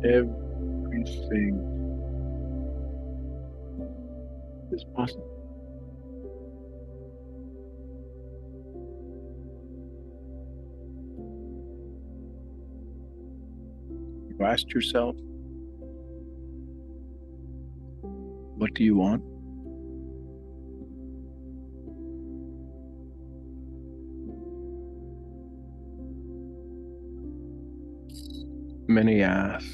Everything is possible. You asked yourself, what do you want? Many ask,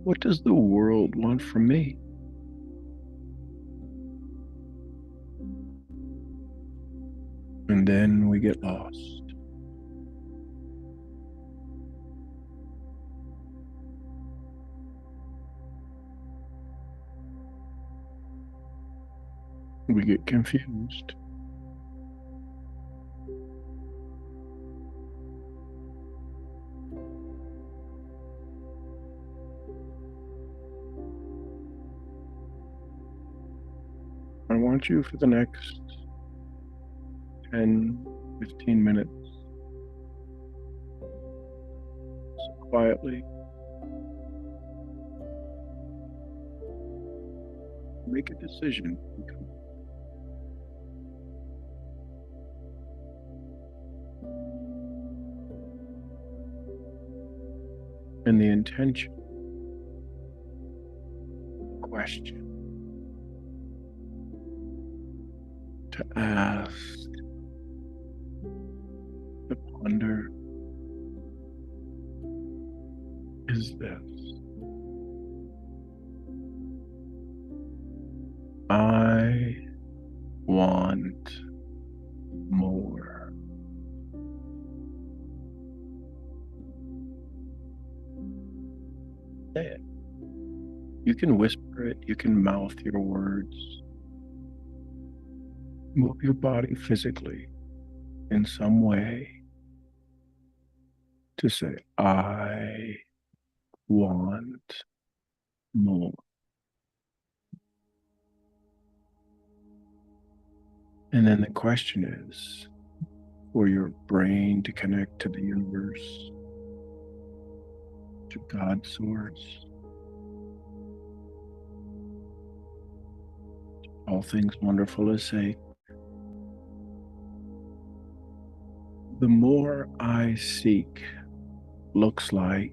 what does the world want from me? And then we get lost. We get confused. I want you for the next 10, 15 minutes, quietly make a decision. And the intention, question, to ask, to ponder is this: I want more. Say it. You can whisper it, you can mouth your words, move your body physically in some way to say, I want more. And then the question is for your brain to connect to the universe, to God's source, all things wonderful, is say, the more I seek looks like,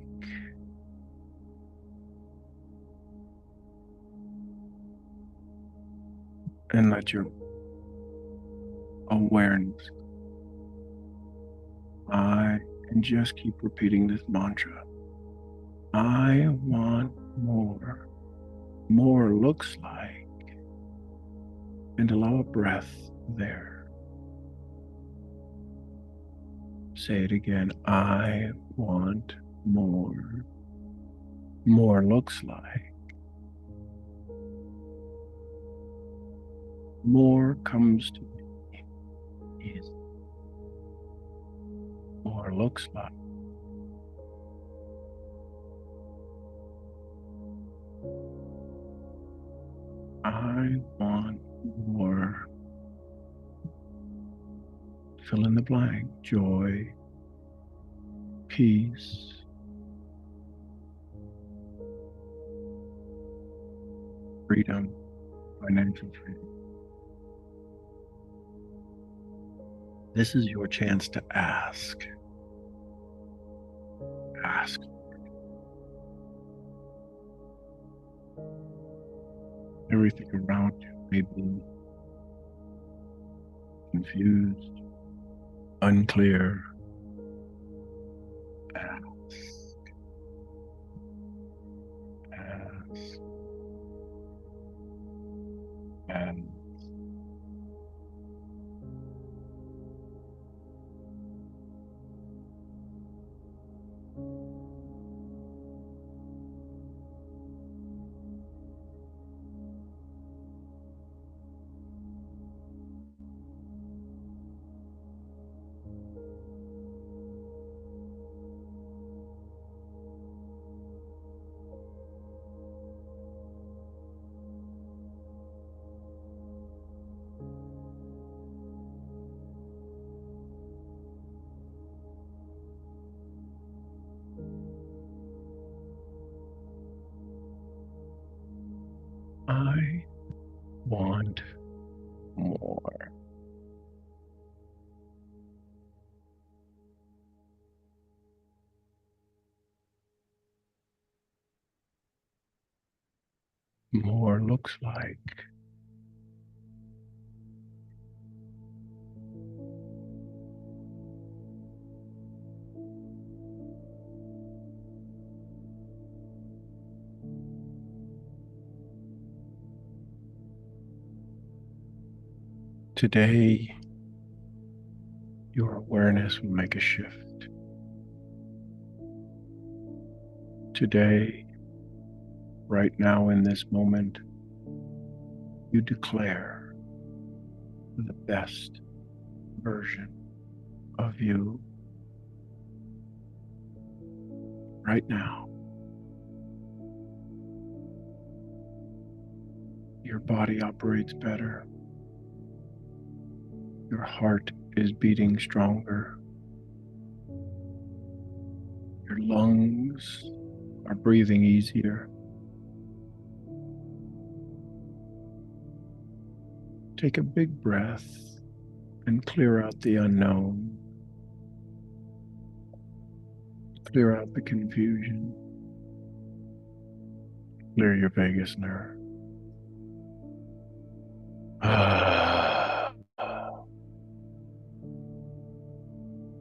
and let your awareness, and just keep repeating this mantra. I want more. More looks like, and allow a breath there. Say it again. I want more. More looks like. More comes to me. Is more looks like. I want more. Fill in the blank. Joy, peace, freedom, financial freedom. This is your chance to ask. Ask. Everything around you may be confused, unclear. Ask. Ask. And I want more. More looks like today your awareness will make a shift. Today, right now in this moment, you declare the best version of you right now. Your body operates better. Your heart is beating stronger. Your lungs are breathing easier. Take a big breath and clear out the unknown. Clear out the confusion. Clear your vagus nerve.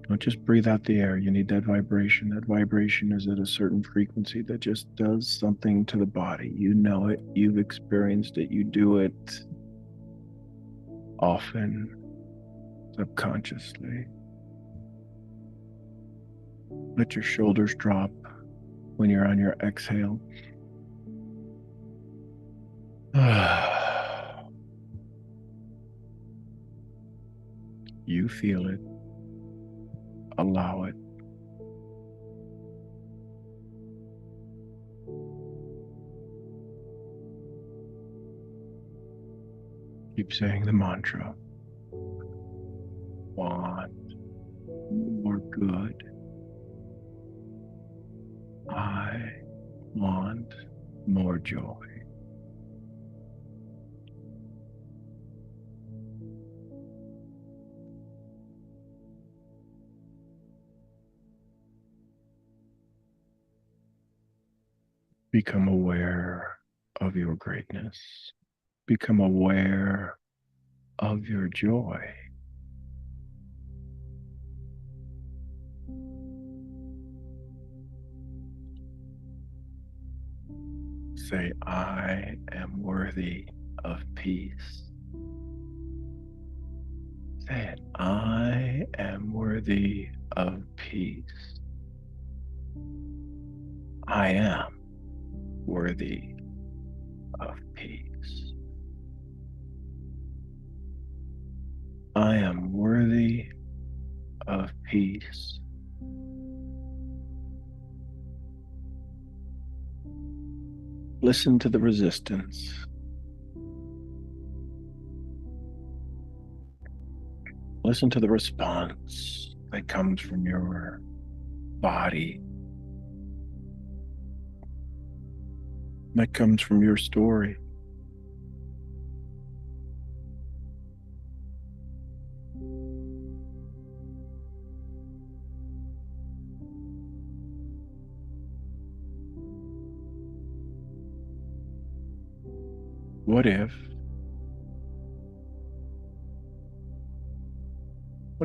Don't just breathe out the air. You need that vibration. That vibration is at a certain frequency that just does something to the body. You know it. You've experienced it. You do it often, subconsciously. Let your shoulders drop when you're on your exhale. You feel it. Allow it. Keep saying the mantra. Want more good. I want more joy. Become aware of your greatness. Become aware of your joy. Say, I am worthy of peace. Say it, I am worthy of peace. I am worthy of peace. I am worthy of peace. Listen to the resistance. Listen to the response that comes from your body, that comes from your story. What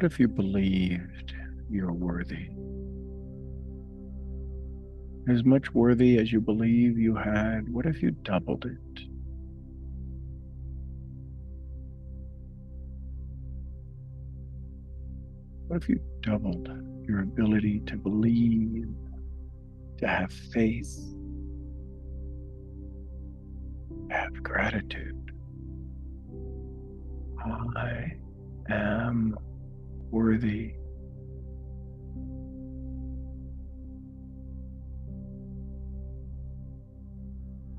if you believed you're worthy? As much worthy as you believe you had, what if you doubled it? What if you doubled your ability to believe, to have faith, to have gratitude? I am worthy.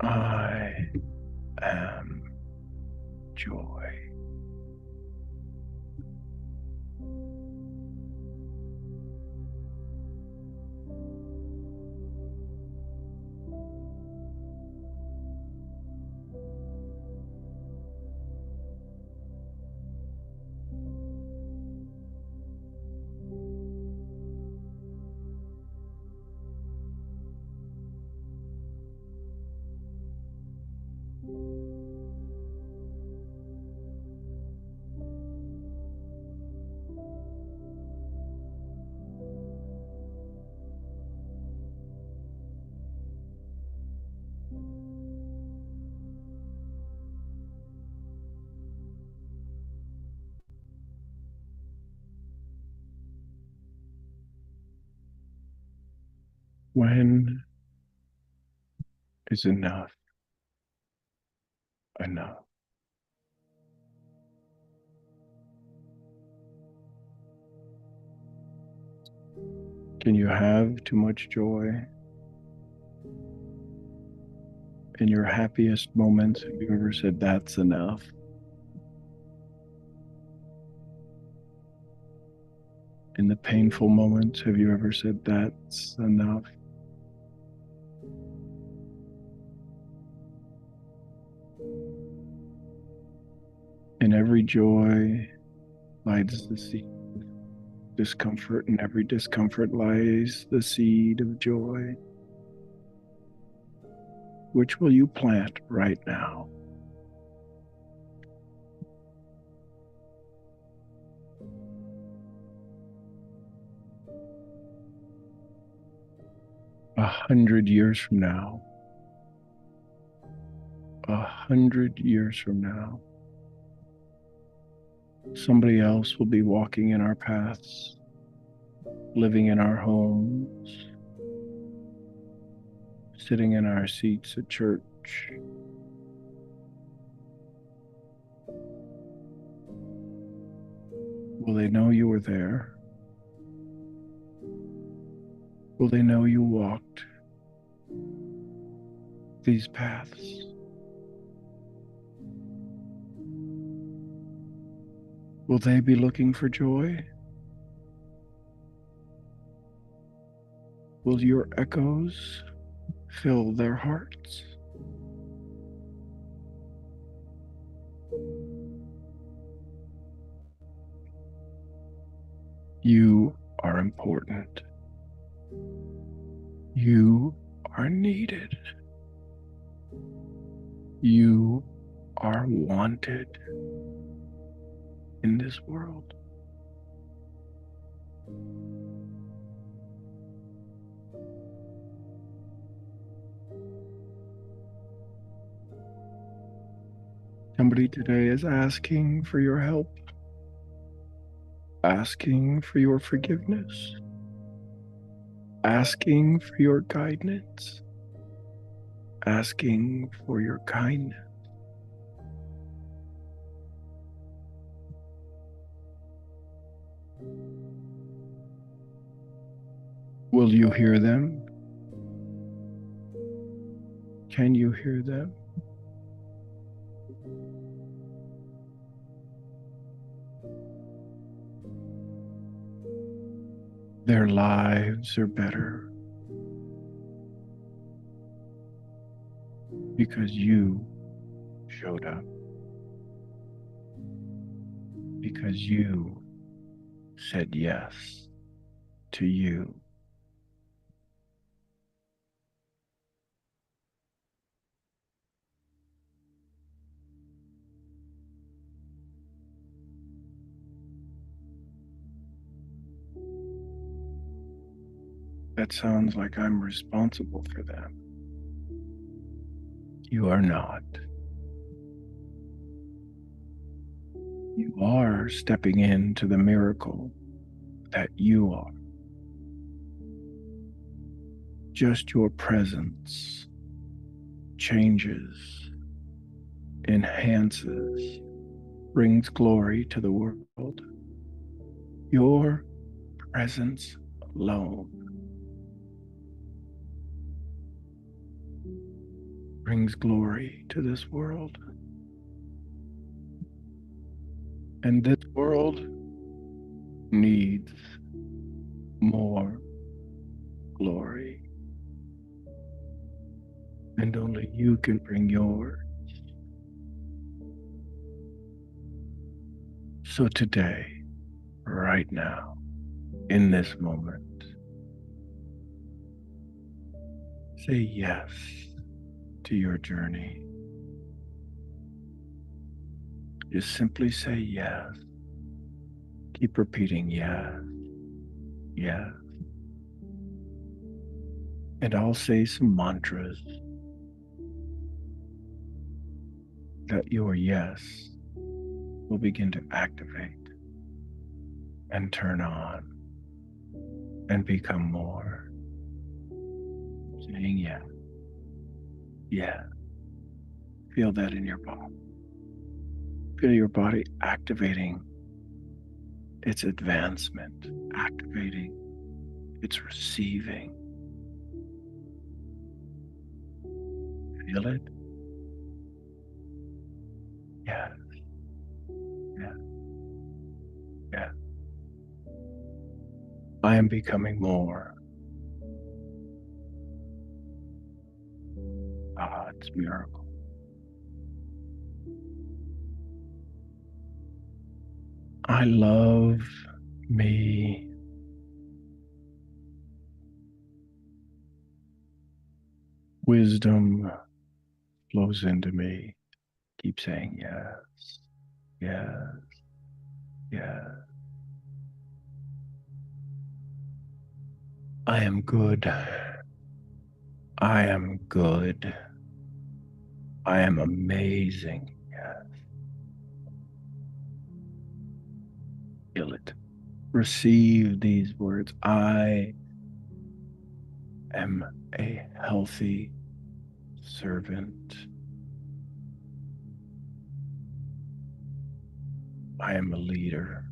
I am joy. When is enough enough? Can you have too much joy? In your happiest moments, have you ever said, that's enough? In the painful moments, have you ever said, that's enough? In every joy lies the seed of discomfort, and every discomfort lies the seed of joy. Which will you plant right now? A 100 years from now, 100 years from now, somebody else will be walking in our paths, living in our homes, sitting in our seats at church. Will they know you were there? Will they know you walked these paths? Will they be looking for joy? Will your echoes fill their hearts? You are important. You are needed. You are wanted in this world. Somebody today is asking for your help, asking for your forgiveness, asking for your guidance, asking for your kindness. Will you hear them? Can you hear them? Their lives are better because you showed up, because you said yes to you. That sounds like I'm responsible for them. You are not. You are stepping into the miracle that you are. Just your presence changes, enhances, brings glory to the world. Your presence alone brings glory to this world. And this world needs more glory. And only you can bring yours. So today, right now, in this moment, say yes to your journey. Just simply say yes. Keep repeating yes, yes. And I'll say some mantras that your yes will begin to activate and turn on and become more saying yeah. Yeah. Feel that in your body. Feel your body activating its advancement, activating its receiving. Feel it? Yeah. Yeah. Yeah. I am becoming more God's miracle. I love me. Wisdom flows into me. Keep saying yes, yes, yes. I am good. I am good. I am amazing. Yes. Feel it. Receive these words. I am a healthy servant. I am a leader.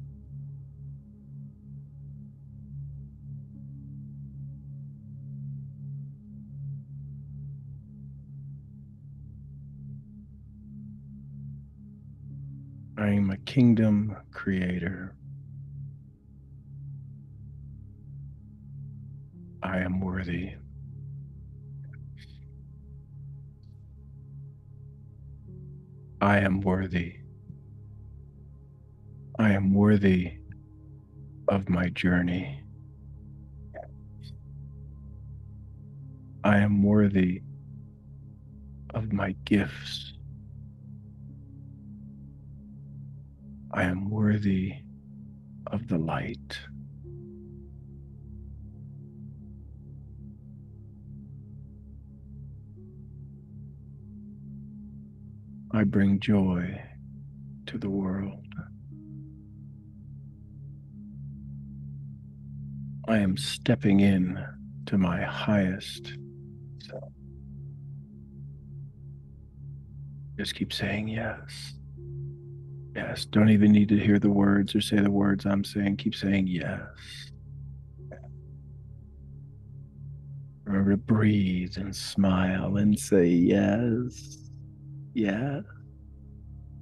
I am a kingdom creator. I am worthy. I am worthy. I am worthy of my journey. I am worthy of my gifts. I am worthy of the light. I bring joy to the world. I am stepping in to my highest self. Just keep saying yes. Yes. Don't even need to hear the words or say the words I'm saying. Keep saying yes. Remember to breathe and smile and say yes. Yes.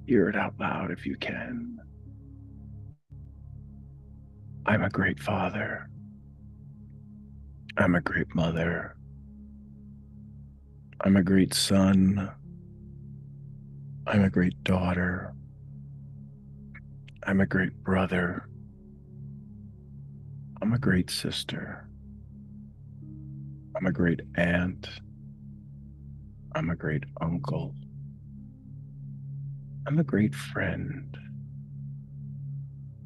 Hear it out loud if you can. I'm a great father. I'm a great mother. I'm a great son. I'm a great daughter. I'm a great brother. I'm a great sister. I'm a great aunt. I'm a great uncle. I'm a great friend.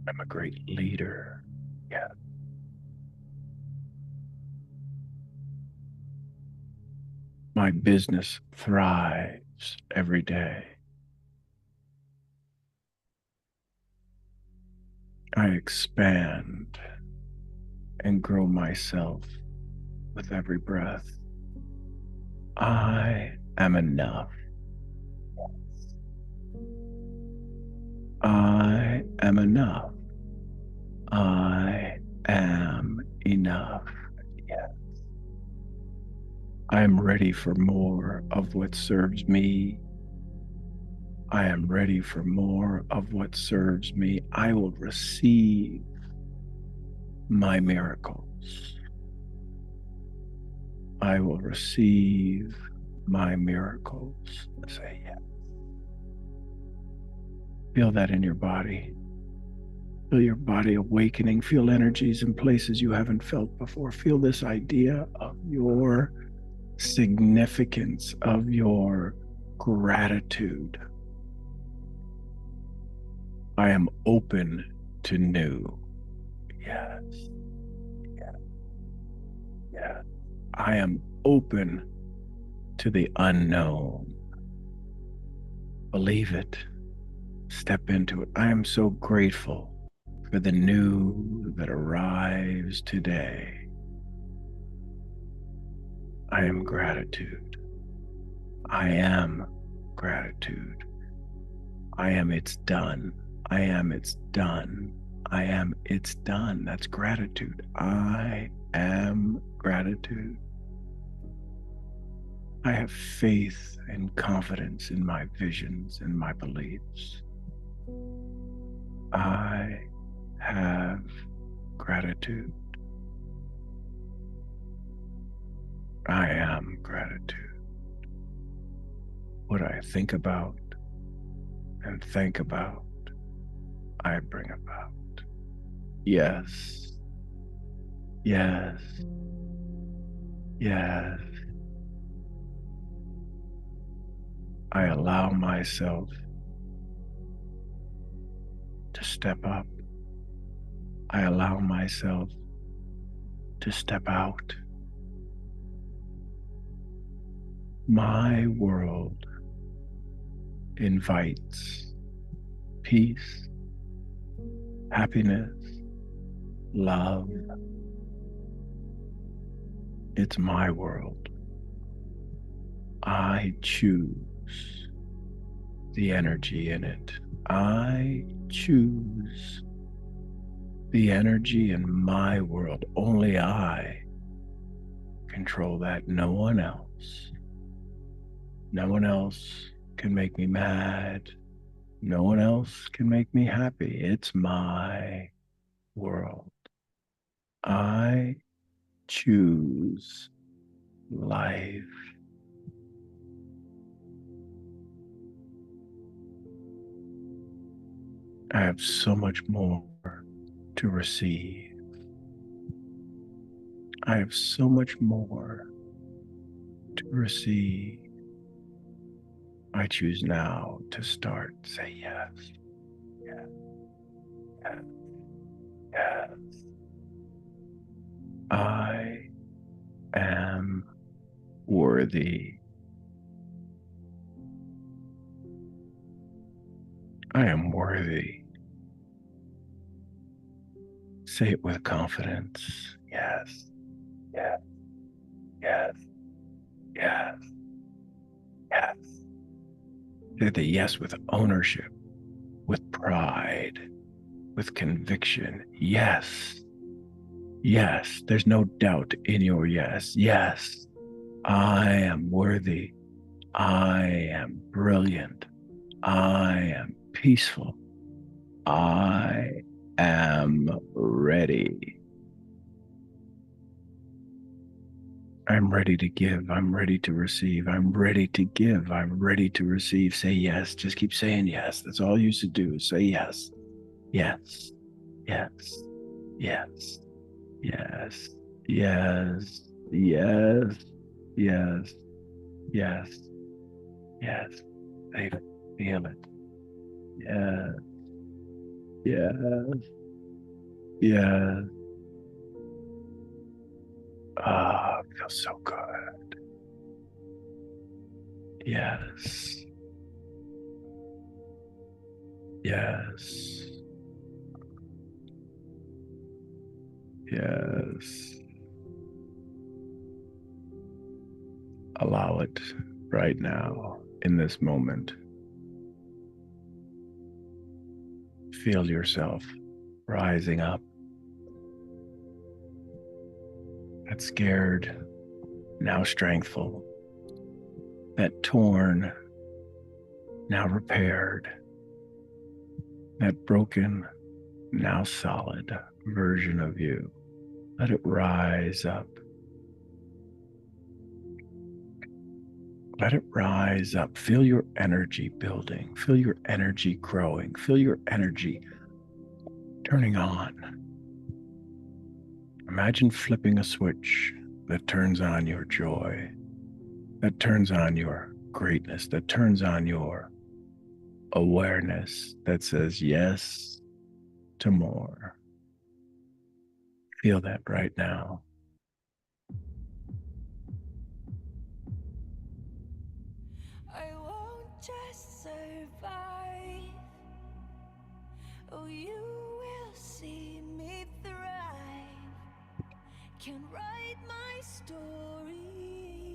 I'm a great leader. Yeah. My business thrives every day. I expand and grow myself with every breath. I am enough. I am enough. I am enough. Yeah. I am ready for more of what serves me. I am ready for more of what serves me. I will receive my miracles. I will receive my miracles. Say yes. Feel that in your body. Feel your body awakening. Feel energies in places you haven't felt before. Feel this idea of your significance, of your gratitude. I am open to new. Yes. Yes. Yes. I am open to the unknown. Believe it. Step into it. I am so grateful for the new that arrives today. I am gratitude. I am gratitude. I am it's done. I am it's done. I am it's done. That's gratitude. I am gratitude. I have faith and confidence in my visions and my beliefs. I have gratitude. I am gratitude. What I think about and think about, I bring about. Yes, yes, yes. I allow myself to step up. I allow myself to step out. My world invites peace, happiness, love. It's my world. I choose the energy in it. I choose the energy in my world. Only I control that. No one else. No one else can make me mad. No one else can make me happy. It's my world. I choose life. I have so much more to receive. I have so much more to receive. I choose now to start. Say yes, yes, yes, yes. I am worthy. I am worthy. Say it with confidence. Yes, yes, yes, yes, yes. Say the yes with ownership, with pride, with conviction. Yes, yes. There's no doubt in your yes. Yes, I am worthy. I am brilliant. I am peaceful. I am ready. I'm ready to give. I'm ready to receive. I'm ready to give. I'm ready to receive. Say yes. Just keep saying yes. That's all you should do is say yes. Yes. Yes. Yes. Yes. Yes. Yes. Yes. Yes. Yes. Say it. Feel it. Yes. Yes. Yes. Ah, it feels so good. Yes. Yes. Yes. Allow it right now in this moment. Feel yourself rising up. That scared, now strengthful. That torn, now repaired. That broken, now solid version of you. Let it rise up. Let it rise up. Feel your energy building. Feel your energy growing. Feel your energy turning on. Imagine flipping a switch that turns on your joy, that turns on your greatness, that turns on your awareness, that says yes to more. Feel that right now. I won't just survive. Oh, you will see me thrive. Can write my story.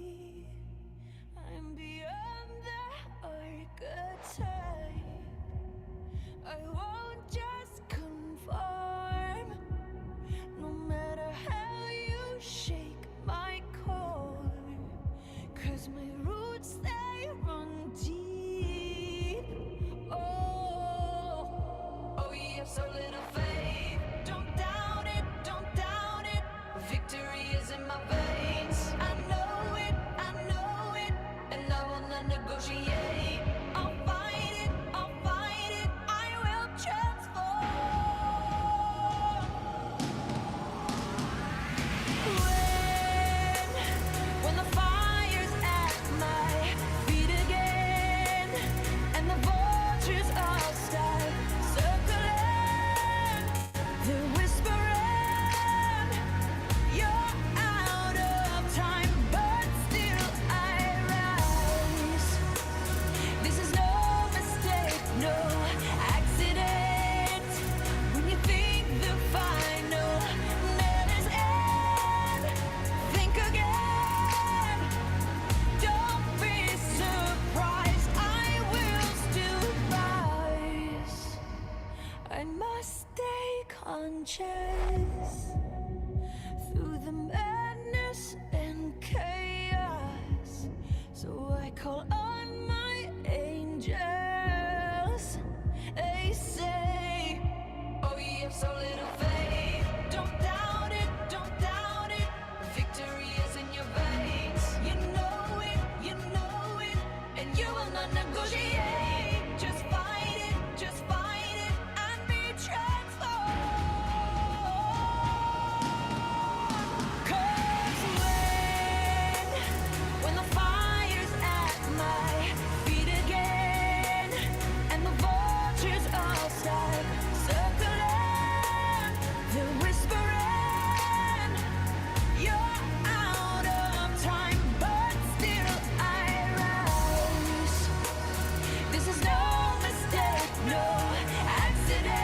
negotiate. Just fight it, and be transformed. 'Cause when the fire's at my feet again, and the vultures all start circling, they're whispering, you're out of time, but still I rise. This is no mistake, no accident.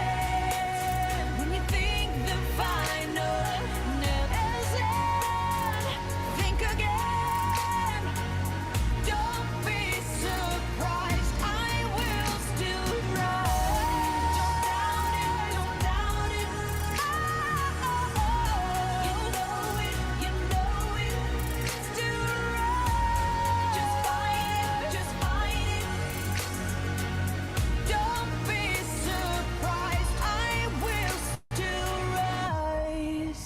When you think the final never's end, think again. Don't be surprised, I will still rise. Don't doubt it, you know it, still rise. Just fight it, don't be surprised, I will still rise.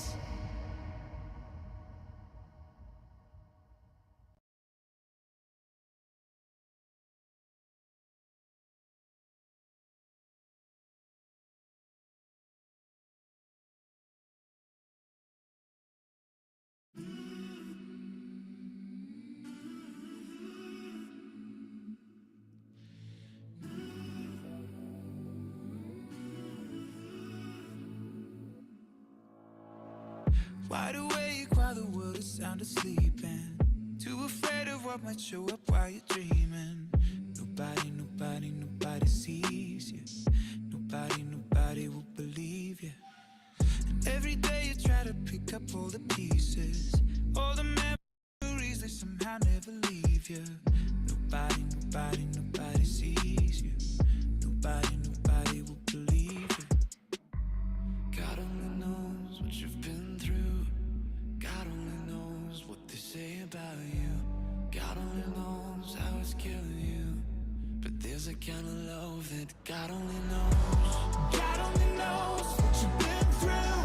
Wide awake while the world is sound asleep, and too afraid of what might show up while you're dreaming. Nobody sees you. Nobody will believe you. And every day you try to pick up all the pieces, all the memories, they somehow never leave you. Nobody sees you. Nobody will believe you. God only knows what you've been through. God only knows what they say about you. God only knows how it's killing you. But there's a kind of love that God only knows. God only knows what you've been through.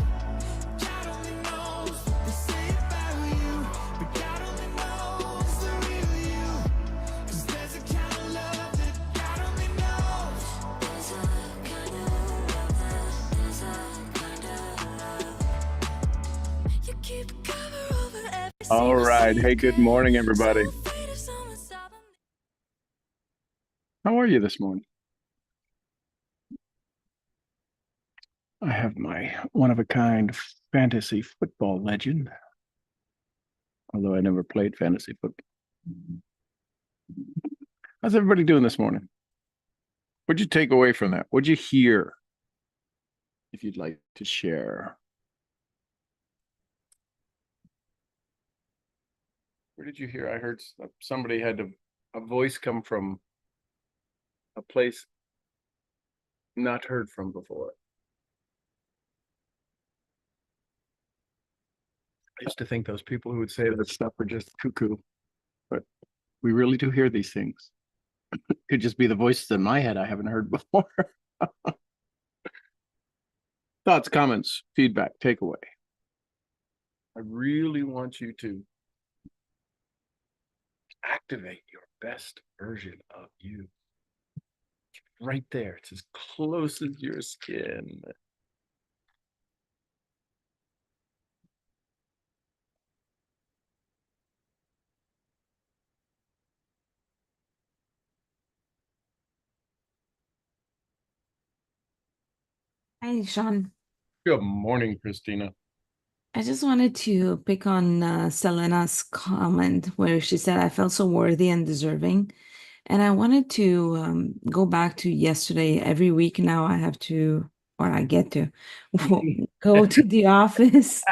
God only knows what they say about you. But God only knows the real you. 'Cause there's a kind of love that God only knows. There's a kind of love there's a kind of love. You keep cover over every All single right. Hey, good morning, everybody. secret. So afraid of someone stopping me. How are you this morning? I have my one-of-a-kind fantasy football legend, although I never played fantasy football. How's everybody doing this morning? What'd you take away from that? What'd you hear? If you'd like to share. Where did you hear? I heard somebody had a voice come from a place not heard from before. I used to think those people who would say that stuff were just cuckoo, but we really do hear these things. Could just be the voices in my head I haven't heard before. Thoughts, comments, feedback, takeaway. I really want you to activate your best version of you. Right there. It's as close as your skin. Hi, Sean. Good morning, Christina. I just wanted to pick on Selena's comment where she said, I felt so worthy and deserving. And I wanted to go back to yesterday. Every week now I have to, or I get to go to the office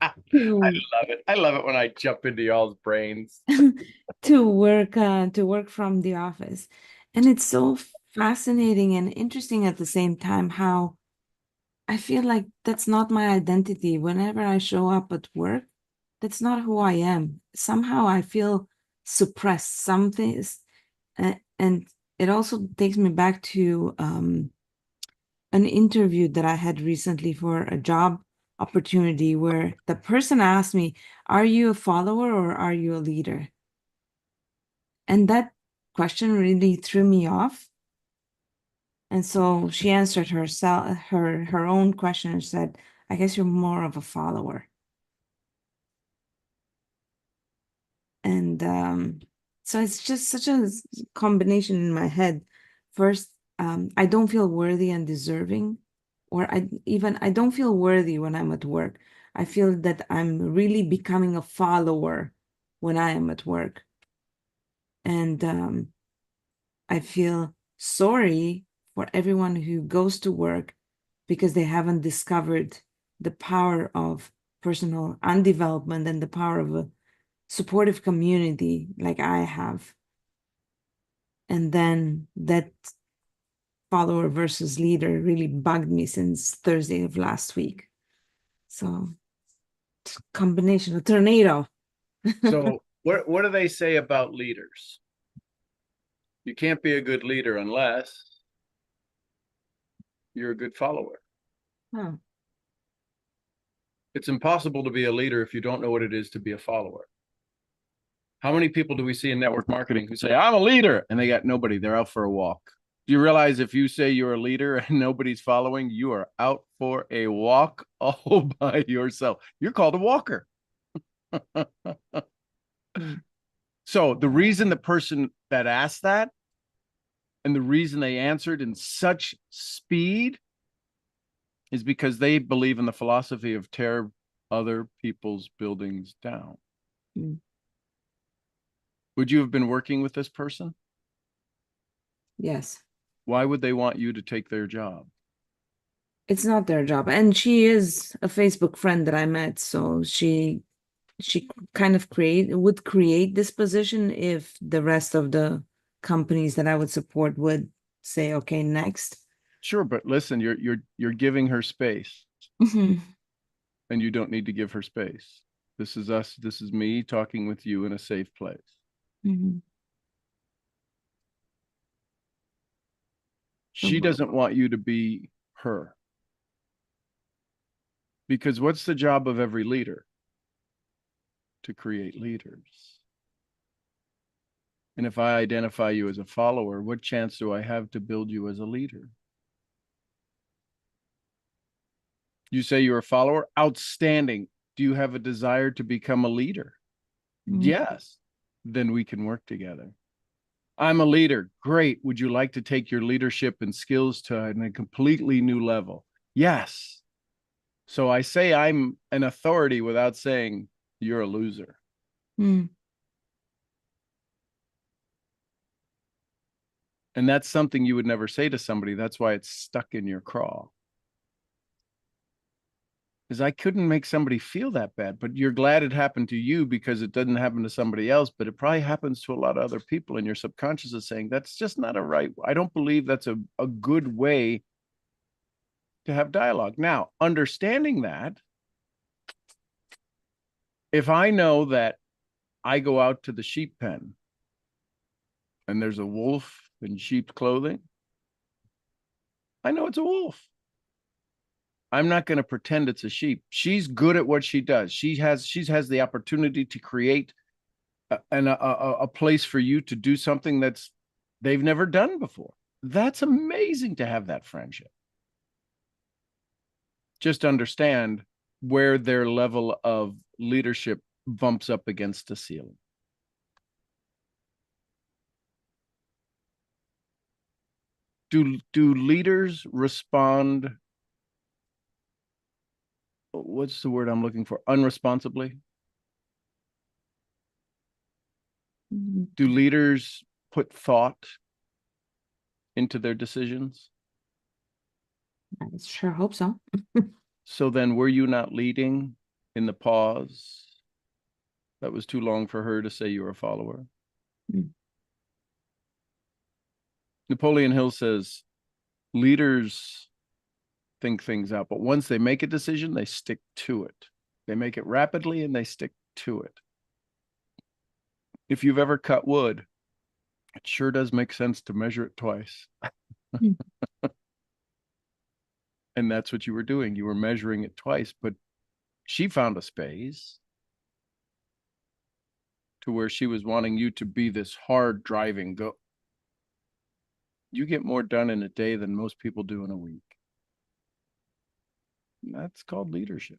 I to, love it. I love it when I jump into y'all's brains. to work from the office. And it's so fascinating and interesting at the same time how I feel like that's not my identity. Whenever I show up at work, that's not who I am. Somehow I feel suppressed. Something is, and it also takes me back to an interview that I had recently for a job opportunity where the person asked me, "Are you a follower or are you a leader?" And that question really threw me off. And so she answered herself, her own question and said, I guess you're more of a follower. And so it's just such a combination in my head. First, I don't feel worthy and deserving, or I don't feel worthy when I'm at work. I feel that I'm really becoming a follower when I am at work. And I feel sorry for everyone who goes to work because they haven't discovered the power of personal undevelopment and the power of a supportive community like I have. And then that follower versus leader really bugged me since Thursday of last week. So combination, a tornado. So what do they say about leaders? You can't be a good leader unless you're a good follower. Oh. It's impossible to be a leader if you don't know what it is to be a follower. How many people do we see in network marketing who say, I'm a leader, and they got nobody, they're out for a walk? Do you realize if you say you're a leader and nobody's following, you are out for a walk all by yourself? You're called a walker. So the reason the person that asked that and the reason they answered in such speed is because they believe in the philosophy of tear other people's buildings down. Mm. Would you have been working with this person? Yes. Why would they want you to take their job? It's not their job. And she is a Facebook friend that I met. So she kind of would create this position if the rest of the companies that I would support would say, okay, next. Sure, but listen, you're giving her space, Mhm. and you don't need to give her space. This is us. This is me talking with you in a safe place. Mhm. She doesn't want you to be her. Because what's the job of every leader? To create leaders. And if I identify you as a follower, what chance do I have to build you as a leader? You say you're a follower? Outstanding. Do you have a desire to become a leader? Mhm. Yes. Then we can work together. I'm a leader. Great. Would you like to take your leadership and skills to a completely new level? Yes. So I say I'm an authority without saying you're a loser. Mm. And that's something you would never say to somebody. That's why it's stuck in your craw. Because I couldn't make somebody feel that bad, but you're glad it happened to you because it doesn't happen to somebody else, but it probably happens to a lot of other people. And your subconscious is saying, that's just not a right. I don't believe that's a good way to have dialogue. Now, understanding that, if I know that I go out to the sheep pen and there's a wolf in sheep clothing, I know it's a wolf. I'm not going to pretend it's a sheep. She's good at what she does. She has the opportunity to create a place for you to do something that's they've never done before. That's amazing to have that friendship. Just understand where their level of leadership bumps up against the ceiling. Do leaders respond? What's the word I'm looking for? Unresponsibly? Mhm. Do leaders put thought into their decisions? I sure hope so. So then were you not leading in the pause? That was too long for her to say you were a follower. Mm. Napoleon Hill says leaders think things out, but once they make a decision, they stick to it. They make it rapidly and they stick to it. If you've ever cut wood, it sure does make sense to measure it twice. Mm. And that's what you were doing. You were measuring it twice, but she found a space to where she was wanting you to be this hard driving, go You get more done in a day than most people do in a week. And that's called leadership.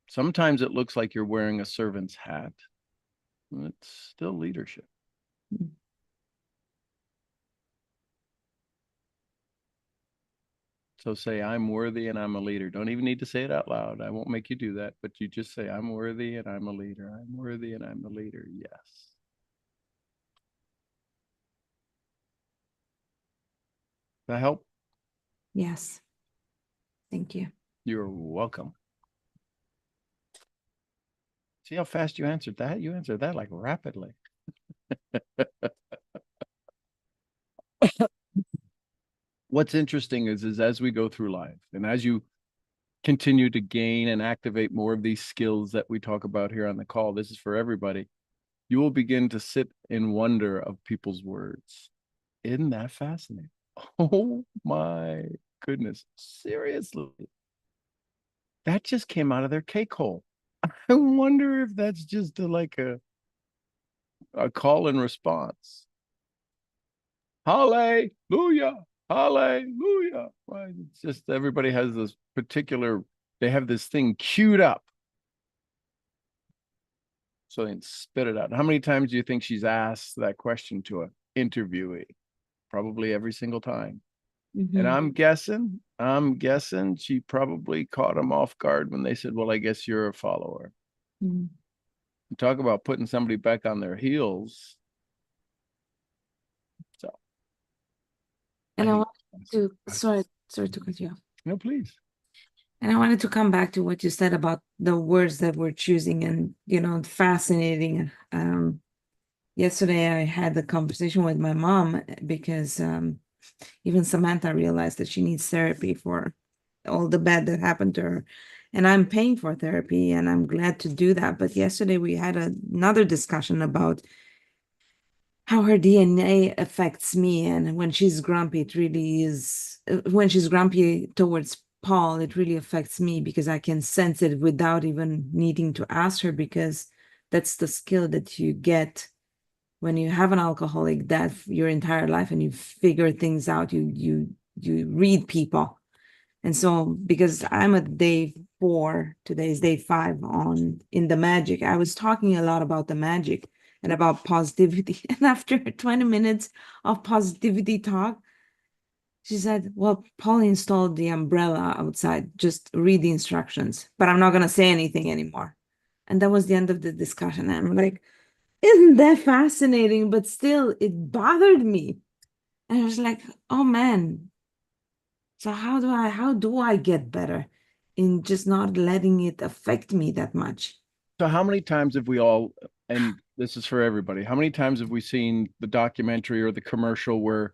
Sometimes it looks like you're wearing a servant's hat. It's still leadership. So say, I'm worthy and I'm a leader. Don't even need to say it out loud. I won't make you do that, but you just say, I'm worthy and I'm a leader. I'm worthy and I'm a leader. Yes. That help? Yes. Thank you. You're welcome. See how fast you answered that? You answered that like rapidly. What's interesting is as we go through life and as you continue to gain and activate more of these skills that we talk about here on the call, this is for everybody, you will begin to sit in wonder of people's words. Isn't that fascinating? Oh my goodness. Seriously. That just came out of their cake hole. I wonder if that's just like a call and response. Hallelujah. Hallelujah. Right. It's just everybody has this particular, they have this thing queued up. So they can spit it out. How many times do you think she's asked that question to an interviewee? Probably every single time. And Mhm. I'm guessing she probably caught them off guard when they said, well, I guess you're a follower. Mhm. Talk about putting somebody back on their heels. So I And I think, wanted to, sorry to cut you off. no, please. And I wanted to come back to what you said about the words that we're choosing and, fascinating. Yesterday I had the conversation with my mom because even Samantha realized that she needs therapy for all the bad that happened to her. And I'm paying for therapy and I'm glad to do that. But yesterday we had another discussion about how her DNA affects me. And when she's grumpy, it really is, when she's grumpy towards Paul, it really affects me because I can sense it without even needing to ask her, because that's the skill that you get when you have an alcoholic death your entire life and you figure things out, you read people. And so because I'm at day 4, today's day 5 on in the magic, I was talking a lot about the magic and about positivity. And after 20 minutes of positivity talk, she said, well, Paul installed the umbrella outside. Just read the instructions, but I'm not going to say anything anymore. And that was the end of the discussion. I'm like, isn't that fascinating? But still, it bothered me. And I was like, oh man. So how do I get better in just not letting it affect me that much? So how many times have we all, and this is for everybody, how many times have we seen the documentary or the commercial where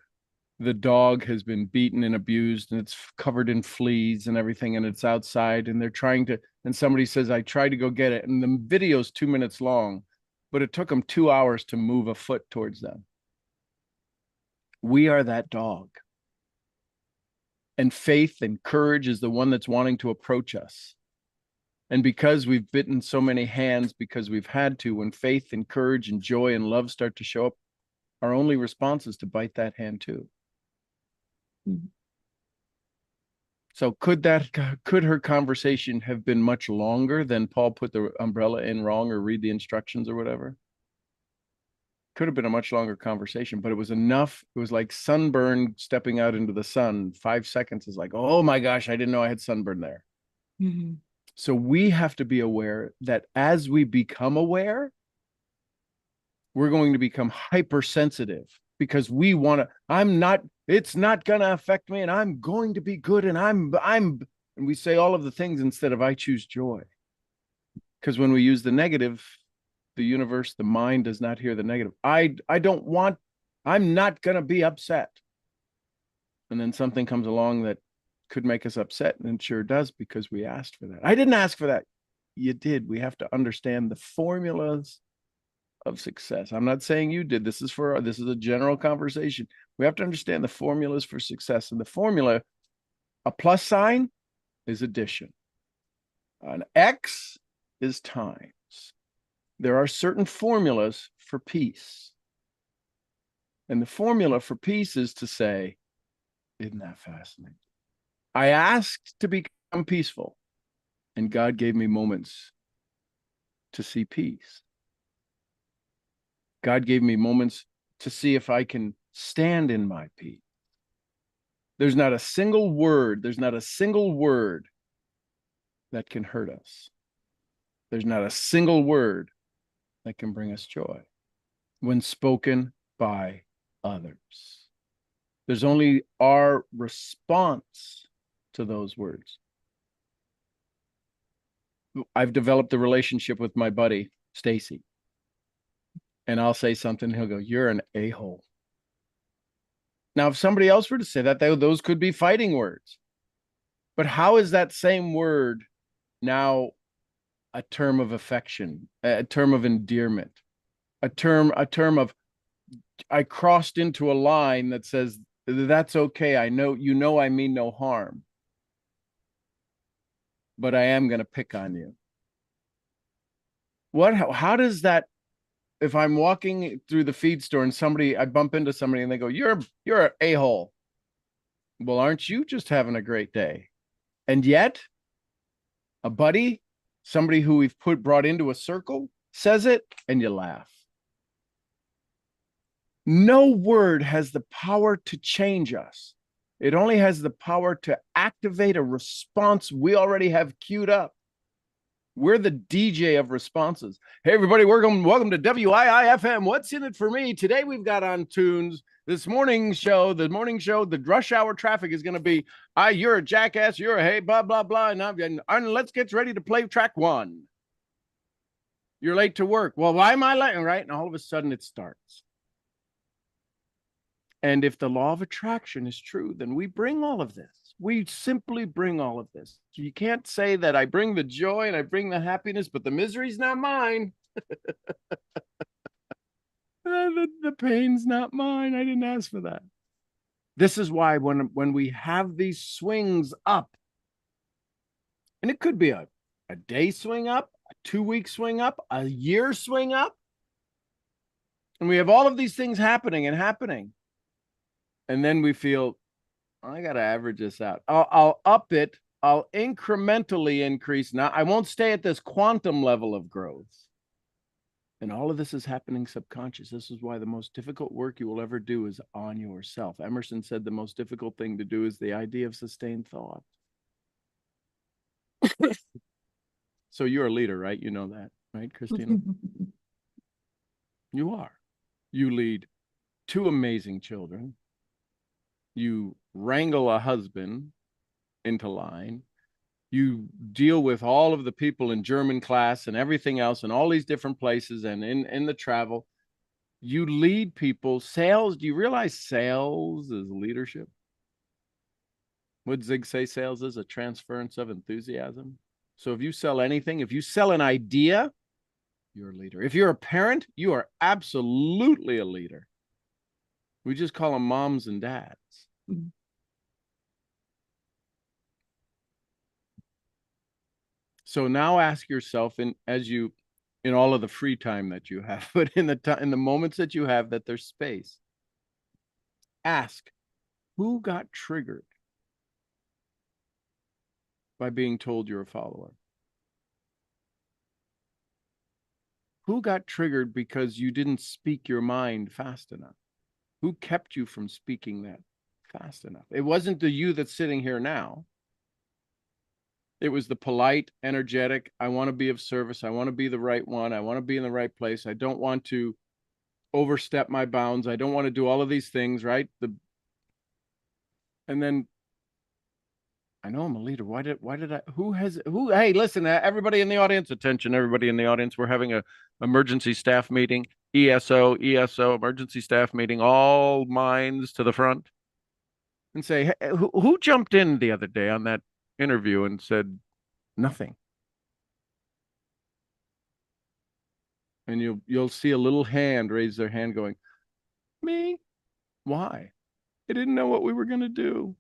the dog has been beaten and abused and it's covered in fleas and everything and it's outside and they're trying to, and somebody says, I tried to go get it. And the video's 2 minutes long, but it took them 2 hours to move a foot towards them. We are that dog. And faith and courage is the one that's wanting to approach us. And because we've bitten so many hands, because we've had to, when faith and courage and joy and love start to show up, our only response is to bite that hand too. Mhm. So could her conversation have been much longer than Paul put the umbrella in wrong or read the instructions or whatever? Could have been a much longer conversation, but it was enough. It was like sunburn stepping out into the sun. 5 seconds is like, oh my gosh, I didn't know I had sunburn there. Mhm. So we have to be aware that as we become aware, we're going to become hypersensitive because we want to, it's not going to affect me and I'm going to be good and and we say all of the things instead of I choose joy. Because when we use the negative, the universe, the mind does not hear the negative. I'm not going to be upset. And then something comes along that could make us upset, and it sure does because we asked for that. I didn't ask for that. You did. We have to understand the formulas of success. I'm not saying you did. This is a general conversation. We have to understand the formulas for success. And the formula, a plus sign is addition. An X is times. There are certain formulas for peace. And the formula for peace is to say, isn't that fascinating? I asked to become peaceful, and God gave me moments to see peace. God gave me moments to see if I can stand in my peace. There's not a single word that can hurt us. There's not a single word that can bring us joy when spoken by others. There's only our response to those words. I've developed a relationship with my buddy, Stacy. And I'll say something, he'll go, "You're an a-hole." Now, if somebody else were to say that, those could be fighting words. But how is that same word now a term of affection, a term of endearment, a term of, I crossed into a line that says, that's okay. I know, I mean no harm, but I am going to pick on you. How does that, if I'm walking through the feed store and I bump into somebody and they go, you're an a-hole. Well, aren't you just having a great day? And yet a buddy, somebody who we've brought into a circle, says it and you laugh. No word has the power to change us. It only has the power to activate a response we already have queued up. We're the DJ of responses. Hey, everybody, welcome to WIIFM. What's in it for me? Today we've got on tunes this morning show, the rush hour traffic is going to be, you're a jackass, you're a hey, blah, blah, blah. And let's get ready to play track 1. You're late to work. Well, why am I late? Right? And all of a sudden it starts. And if the law of attraction is true, then we bring all of this. We simply bring all of this. You can't say that I bring the joy and I bring the happiness, but the misery's not mine. The pain's not mine. I didn't ask for that. This is why when we have these swings up, and it could be a day swing up, a 2-week swing up, a year swing up, and we have all of these things happening. And then we feel, I got to average this out. I'll up it. I'll incrementally increase. Now, I won't stay at this quantum level of growth. And all of this is happening subconscious. This is why the most difficult work you will ever do is on yourself. Emerson said the most difficult thing to do is the idea of sustained thought. So you're a leader, right? You know that, right, Christina? You are. You lead 2 amazing children. You wrangle a husband into line. You deal with all of the people in German class and everything else and all these different places and in the travel. You lead people. Sales, do you realize sales is leadership? Would Zig say sales is a transference of enthusiasm? So if you sell anything, if you sell an idea, you're a leader. If you're a parent, you are absolutely a leader. We just call them moms and dads. Mm-hmm. So now ask yourself, in all of the free time that you have, but in the moments that you have that there's space, ask, who got triggered by being told you're a follower? Who got triggered because you didn't speak your mind fast enough? Who kept you from speaking that fast enough? It wasn't the you that's sitting here now. It was the polite, energetic, I want to be of service. I want to be the right one. I want to be in the right place. I don't want to overstep my bounds. I don't want to do all of these things, right? And then I know I'm a leader. Hey, listen, everybody in the audience, attention, everybody in the audience. We're having a emergency staff meeting, ESO, emergency staff meeting, all minds to the front. And say, hey, who jumped in the other day on that interview and said nothing? And you'll see a little hand raise their hand going, me? Why? I didn't know what we were going to do.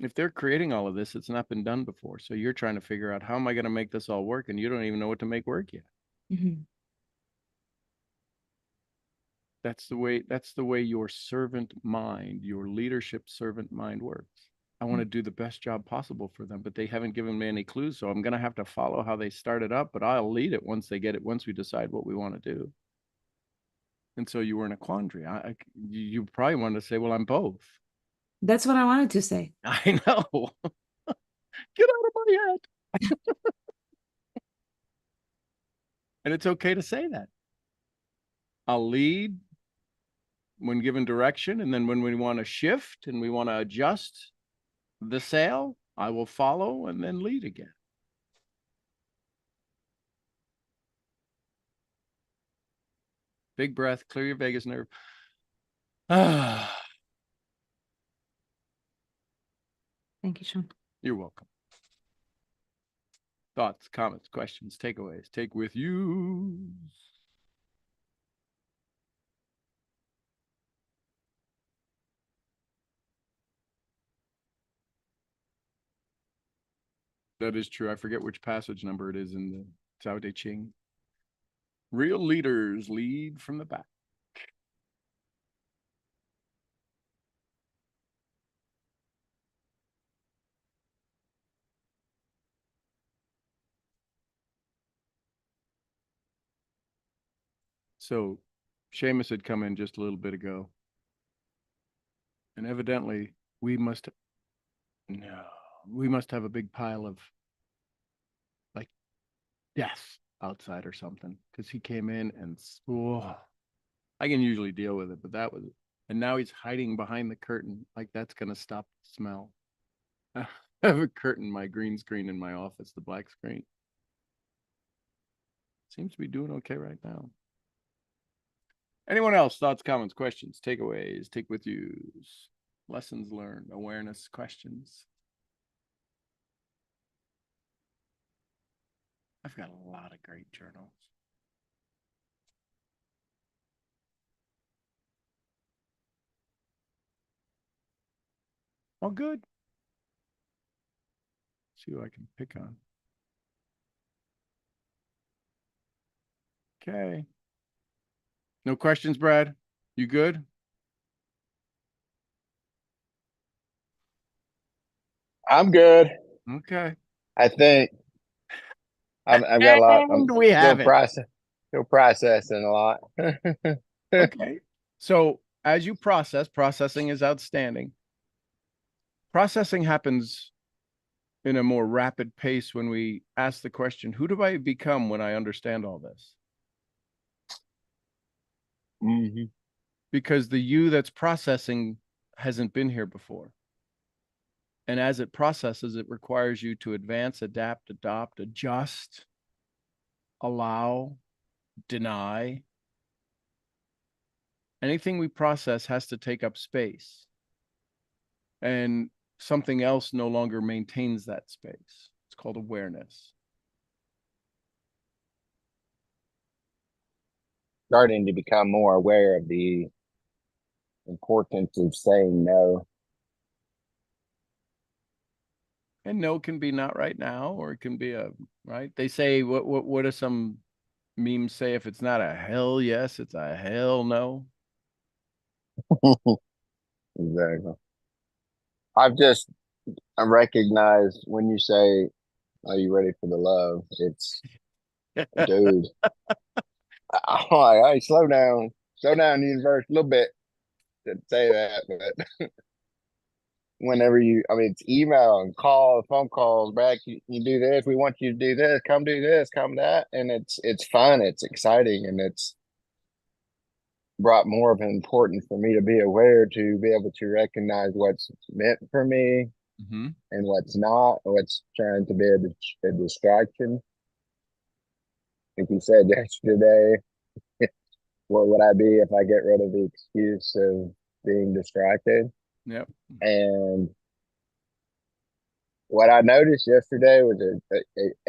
If they're creating all of this, it's not been done before. So you're trying to figure out, how am I going to make this all work? And you don't even know what to make work yet. Mm-hmm. That's the way your servant mind, your leadership servant mind works. I want to do the best job possible for them, but they haven't given me any clues, so I'm going to have to follow how they started up, but I'll lead it once they get it, once we decide what we want to do. And so you were in a quandary. You probably wanted to say, well, I'm both. That's what I wanted to say. I know. Get out of my head. And it's okay to say that. I'll lead when given direction, and then when we want to shift and we want to adjust the sail, I will follow and then lead again. Big breath, clear your vagus nerve. Thank you, Sean. You're welcome. Thoughts, comments, questions, takeaways, take with you. That is true. I forget which passage number it is in the Tao Te Ching. Real leaders lead from the back. So Seamus had come in just a little bit ago. And evidently we must have a big pile of like death outside or something. Because he came in and I can usually deal with it, but that was, and now he's hiding behind the curtain. Like that's gonna stop the smell. I have a curtain, my green screen in my office, the black screen. Seems to be doing okay right now. Anyone else? Thoughts, comments, questions, takeaways, take with yous, lessons learned, awareness, questions? I've got a lot of great journals. Oh, good. See what I can pick on. Okay. No questions, Brad? You good? I'm good. Okay. I think I've got a lot. I'm And we have it. still processing a lot. Okay. So as you processing is outstanding. Processing happens in a more rapid pace when we ask the question, who do I become when I understand all this? Mhm. Because the you that's processing hasn't been here before. And as it processes, it requires you to advance, adapt, adopt, adjust, allow, deny. Anything we process has to take up space. And something else no longer maintains that space. It's called awareness. Starting to become more aware of the importance of saying no. And no can be not right now, or it can be a right. They say what do some memes say? If it's not a hell yes, it's a hell no. Exactly. I recognize when you say, "Are you ready for the love?" It's, dude. I'm like, hey, slow down, universe, a little bit to say that, but whenever it's email and call, phone calls back. You do this. We want you to do this. Come do this. Come that, and it's fun. It's exciting, and it's brought more of an importance for me to be aware, to be able to recognize what's meant for me Mm-hmm. and what's not, what's trying to be a distraction. Like you said yesterday, what would I be if I get rid of the excuse of being distracted? Yep. And what I noticed yesterday was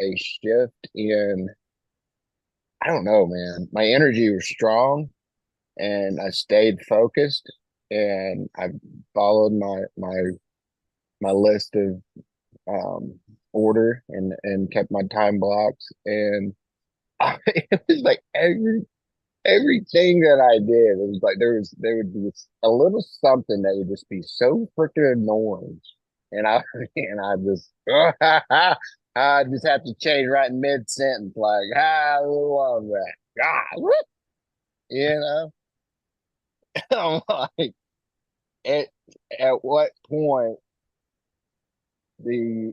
a shift in, I don't know, man. My energy was strong and I stayed focused and I followed my list of order and kept my time blocks, and it was like everything that I did, it was like there would be a little something that would just be so freaking annoying, and I and I just I just have to change right in mid sentence, like I love that. God, what? You know, I'm like, at at what point the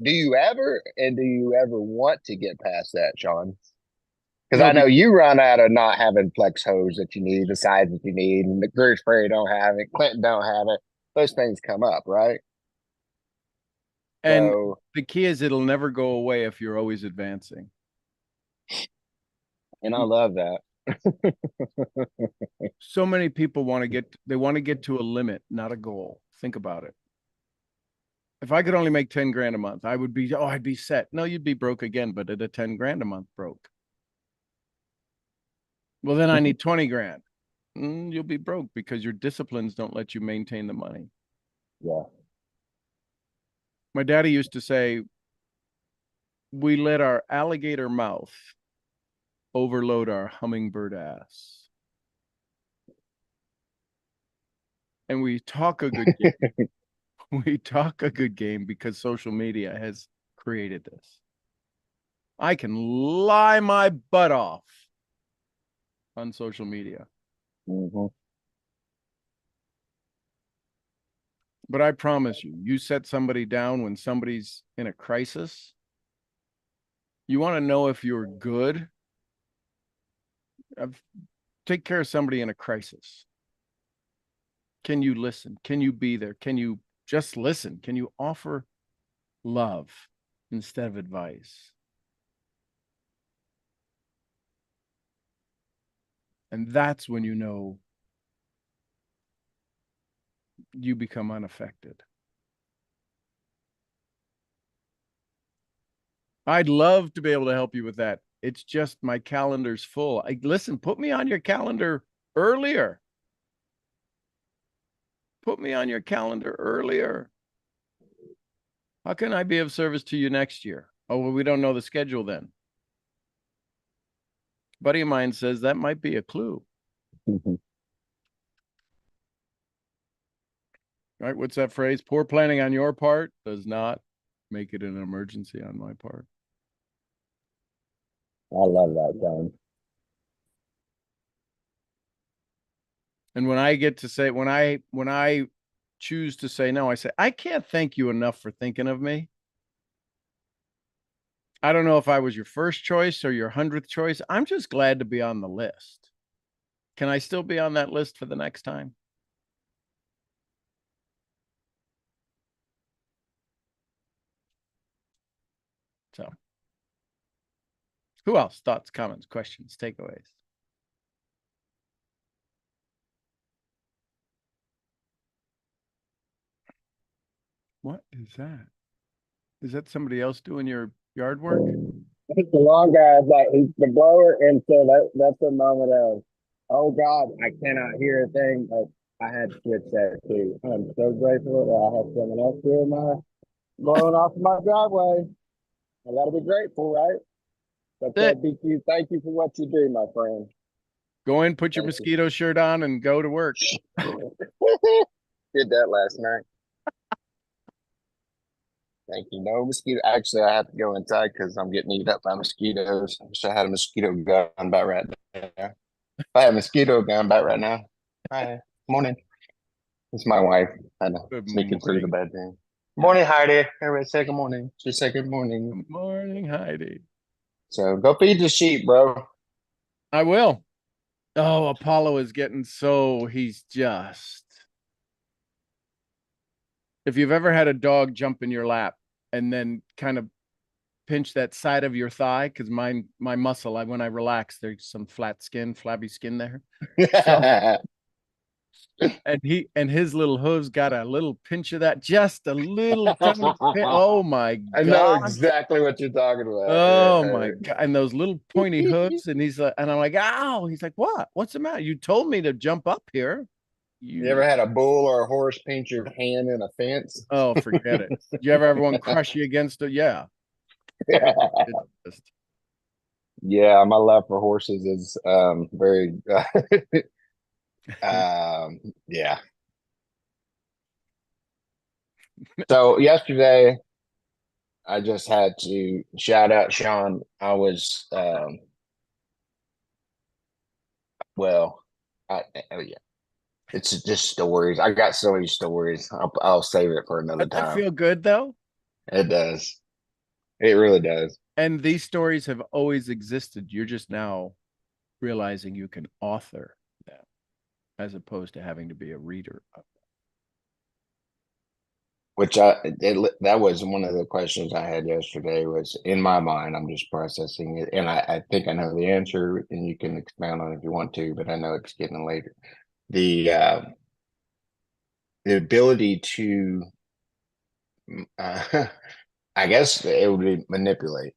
do you ever and do you ever want to get past that, Sean? Because No, I know you run out of not having flex hose that you need, the size that you need, and the Greer Spray don't have it, Clinton don't have it. Those things come up, right? and So, the key is it'll never go away if you're always advancing. and I love that. So many people want to get to a limit, not a goal. Think about it. If I could only make 10 grand a month, I'd be set. No, you'd be broke again, but at a 10 grand a month broke. Well, then I need 20 grand. You'll be broke because your disciplines don't let you maintain the money. Yeah. My daddy used to say, we let our alligator mouth overload our hummingbird ass. And we talk a good game. We talk a good game because social media has created this. I can lie my butt off on social media. Mm-hmm. But I promise you, you set somebody down when somebody's in a crisis. You want to know if you're good? Take care of somebody in a crisis. Can you listen? Can you be there? Can you just listen? Can you offer love instead of advice? And that's when you know you become unaffected. I'd love to be able to help you with that. It's just my calendar's full. Listen, put me on your calendar earlier. Put me on your calendar earlier. How can I be of service to you next year? Oh, well, we don't know the schedule then. A buddy of mine says that might be a clue. Mm-hmm. Right? What's that phrase? Poor planning on your part does not make it an emergency on my part. I love that, John. And when I get to say, when I choose to say no, I say, I can't thank you enough for thinking of me. I don't know if I was your first choice or your 100th choice. I'm just glad to be on the list. Can I still be on that list for the next time? So, who else? Thoughts, comments, questions, takeaways? What is that? Is that somebody else doing your yard work? It's the long guy, like he's the blower, and so that's a moment of, oh God, I cannot hear a thing. But I had to switch that too. I'm so grateful that I have someone else doing my blowing off my driveway. I gotta be grateful, right? But That's it. BQ, thank you for what you do, my friend. Go in, put your Thank you. mosquito shirt on, and go to work. Did that last night. Thank you. No mosquito. Actually, I have to go inside because I'm getting eaten up by mosquitoes. I wish I had a mosquito gun about right there. If I had a mosquito gun about right now. Hi. Morning. It's my wife. I know. Good Sneaking through the morning. bedroom. Morning, Heidi. Everybody say good morning. She said good morning. Good morning, Heidi. So go feed the sheep, bro. I will. Oh, Apollo is getting he's just. If you've ever had a dog jump in your lap and then kind of pinch that side of your thigh, because my muscle, when I relax, there's some flabby skin there. So, and his little hooves got a little pinch of that, just a little tiny pinch. Oh my I know God. exactly what you're talking about. Oh Yeah. my God. And those little pointy hooves. And he's like, and I'm like, ow. He's like, what? What's the matter? You told me to jump up here. You ever had a bull or a horse pinch your hand in a fence? Oh, forget it. Did you ever have one crush you against it? Yeah. Yeah. It's just, Yeah, my love for horses is very yeah. So yesterday I just had to shout out Sean. I was well, yeah. It's just stories. I got so many stories. I'll save it for another Doesn't that time. feel good though? It does. It really does. And these stories have always existed. You're just now realizing you can author them as opposed to having to be a reader of Which that was one of the questions I had yesterday. Was in my mind, I'm just processing it, and I think I know the answer, and you can expound on it if you want to. But I know it's getting later. The uh, the ability to, I guess it would be manipulate.